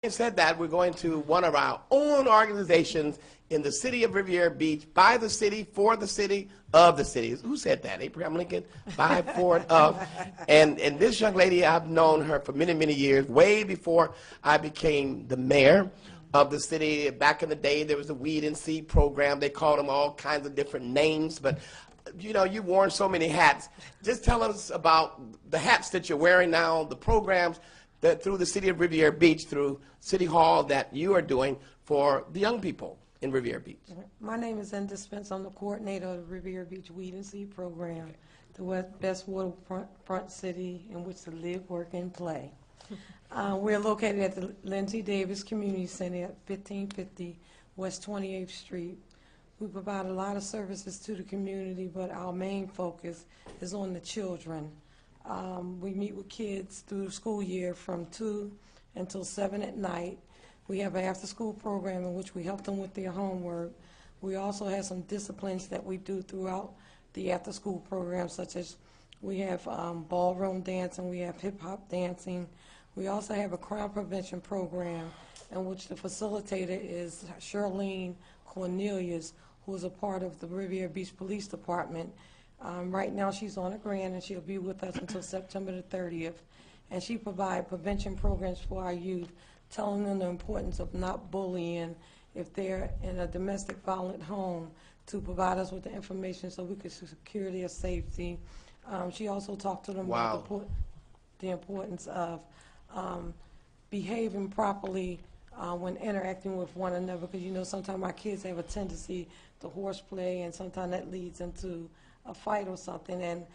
Said that, we're going to one of our own organizations in the city of Riviera Beach, by the city, for the city, of the city. Who said that? Abraham Lincoln? By, for, and of. And this young lady, I've known her for many, many years, way before I became the mayor of the city. Back in the day, there was the Weed and Seed program. They called them all kinds of different names, but you know, you've worn so many hats. Just tell us about the hats that you're wearing now, the programs that through the city of Riviera Beach, through City Hall, that you are doing for the young people in Riviera Beach. My name is Linda Spence. I'm the coordinator of the Riviera Beach Weed and Seed program, the best waterfront city in which to live, work, and play. We're located at the Lindsay Davis Community Center at 1550 West 28th Street. We provide a lot of services to the community, but our main focus is on the children. We meet with kids through the school year from 2 until 7 at night. We have an after-school program in which we help them with their homework. We also have some disciplines that we do throughout the after-school program, such as we have ballroom dancing, we have hip-hop dancing. We also have a crime prevention program in which the facilitator is Charlene Cornelius, who is a part of the Riviera Beach Police Department. Right now she's on a grant and she'll be with us until September the 30th. And she provides prevention programs for our youth, telling them the importance of not bullying if they're in a domestic violent home, to provide us with the information so we can secure their safety. She also talked to them about the importance of behaving properly when interacting with one another, because you know sometimes our kids have a tendency to horseplay, and sometimes that leads into a fight or something. And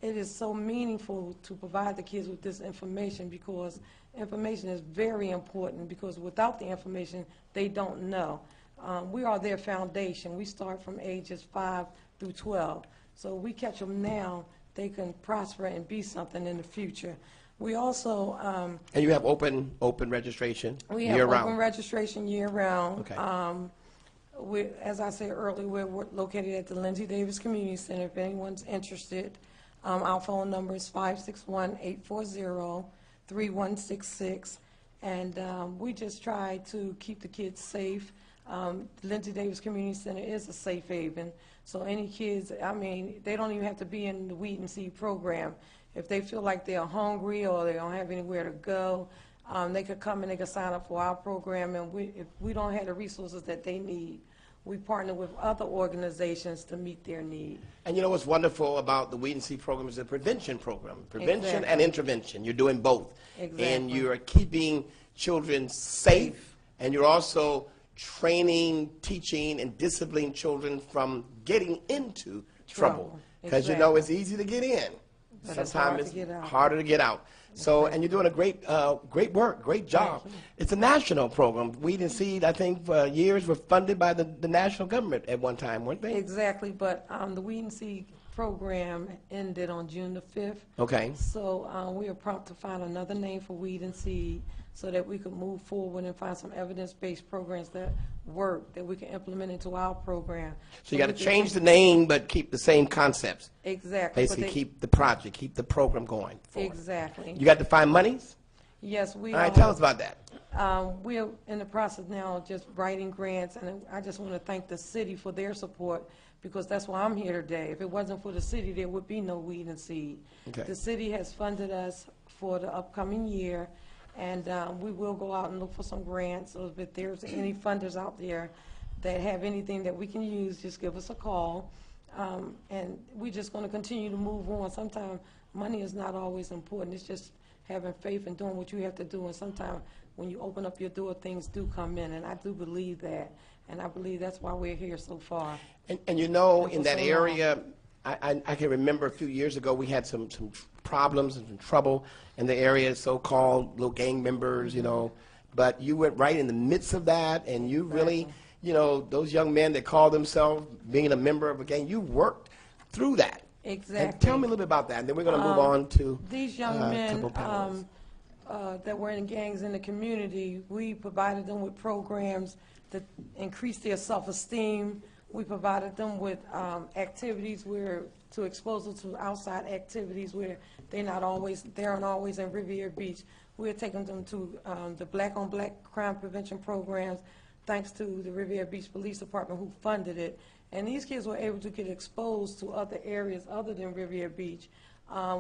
it is so meaningful to provide the kids with this information, because information is very important, because without the information they don't know. We are their foundation. We start from ages 5 through 12. So we catch them now, they can prosper and be something in the future. We also and you have open registration we have year-round? Open registration year-round. Okay. As I said earlier, we're located at the Lindsay Davis Community Center. If anyone's interested, our phone number is 561-840-3166, and we just try to keep the kids safe. The Lindsay Davis Community Center is a safe haven, so any kids, I mean, they don't even have to be in the Weed and Seed program. If they feel like they're hungry or they don't have anywhere to go, they could come and they could sign up for our program, and if we don't have the resources that they need, we partner with other organizations to meet their need. And you know what's wonderful about the Weed and Seed program is the prevention program. Prevention Exactly. and intervention. You're doing both. Exactly. And you are keeping children safe, and you're also training, teaching, and disciplining children from getting into trouble. Because you know it's easy to get in. But sometimes it's harder to get out. So, and you're doing a great work, great job. It's a national program. Weed and Seed, I think, for years were funded by the national government at one time, weren't they? Exactly, but the Weed and Seed program ended on June the 5th. Okay. So we are prompt to find another name for Weed and Seed so that we could move forward and find some evidence-based programs that work, that we can implement into our program. So you got to change the name but keep the same concepts. Exactly. Basically keep the project, keep the program going forward. Exactly. You got to find monies? Yes, we All right, tell us about that. We're in the process now of just writing grants, and I just want to thank the city for their support, because that's why I'm here today. If it wasn't for the city, there would be no Weed and Seed. Okay. The city has funded us for the upcoming year, and we will go out and look for some grants. So if there's any funders out there that have anything that we can use, just give us a call. And we're just going to continue to move on. Sometimes money is not always important. It's just having faith and doing what you have to do. And sometimes when you open up your door, things do come in. And I do believe that. And I believe that's why we're here so far. And you know, in that area, I can remember a few years ago we had some problems and some trouble in the area, so-called little gang members, you know. But you went right in the midst of that, and you really, you know, those young men that call themselves being a member of a gang, you worked through that. Exactly. And tell me a little bit about that, and then we're going to move on to these young men that were in gangs in the community. We provided them with programs that increase their self-esteem. We provided them with activities where to expose them to outside activities where they aren't always in Riviera Beach. We're taking them to the black-on-black crime prevention programs, thanks to the Riviera Beach Police Department who funded it. And these kids were able to get exposed to other areas other than Riviera Beach.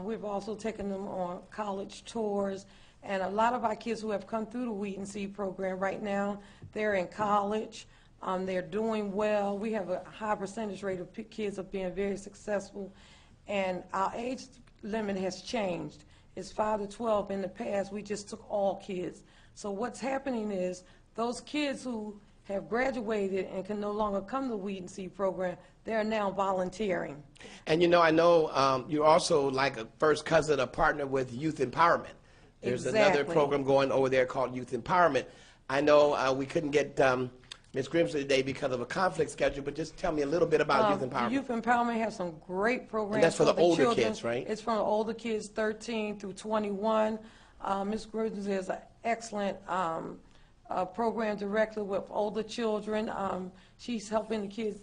We've also taken them on college tours, and a lot of our kids who have come through the Weed and Seed program right now, they're in college. They're doing well. We have a high percentage rate of kids of being very successful, and our age limit has changed. It's 5 to 12. In the past, we just took all kids. So what's happening is those kids who have graduated and can no longer come to the Weed and Seed program, they're now volunteering. And you know, I know you're also like a first cousin, a partner with Youth Empowerment. There's another program going over there called Youth Empowerment. I know we couldn't get Ms. Grimsley today because of a conflict schedule, but just tell me a little bit about Youth Empowerment. Youth Empowerment has some great programs. And that's for the older children. Kids, right? It's for the older kids, 13 through 21. Ms. Grimsley is an excellent program director with older children. She's helping the kids.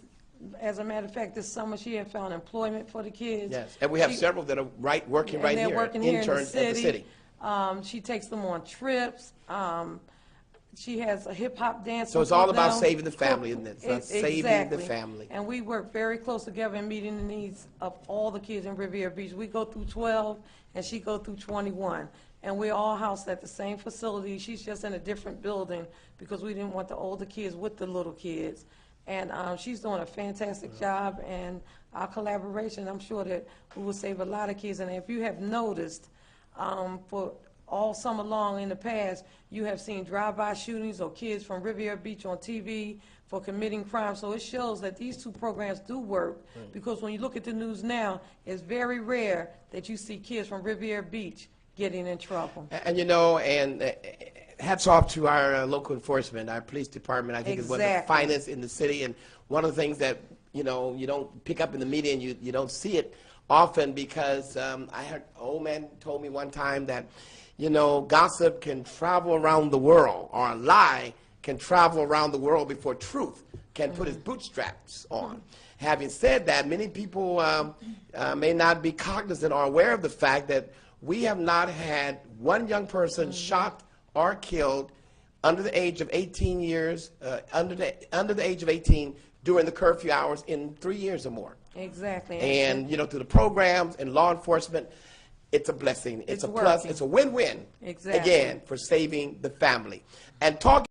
As a matter of fact, this summer she had found employment for the kids. Yes, and we have several that are working right here, interns at the city. She takes them on trips. She has a hip-hop dance. So it's all about saving the family, isn't it? It's saving the family. And we work very close together in meeting the needs of all the kids in Riviera Beach. We go through 12, and she go through 21. And we're all housed at the same facility. She's just in a different building because we didn't want the older kids with the little kids. And she's doing a fantastic job, and our collaboration, I'm sure that we will save a lot of kids. And if you have noticed, for all summer long in the past, you have seen drive-by shootings or kids from Riviera Beach on TV for committing crime. So it shows that these two programs do work, because when you look at the news now, it's very rare that you see kids from Riviera Beach getting in trouble. And you know, and hats off to our local enforcement, our police department. I think is one of the finest in the city, and one of the things that you don't pick up in the media, and you don't see it often, because I heard an old man told me one time that gossip can travel around the world, or a lie can travel around the world before truth can put its bootstraps on. Having said that, many people may not be cognizant or aware of the fact that we have not had one young person shot or killed under the age of 18 years, under the age of 18 during the curfew hours in 3 years or more. Exactly. And through the programs and law enforcement, it's a blessing. It's a plus. It's a win-win. Exactly. Again, for saving the family. And talking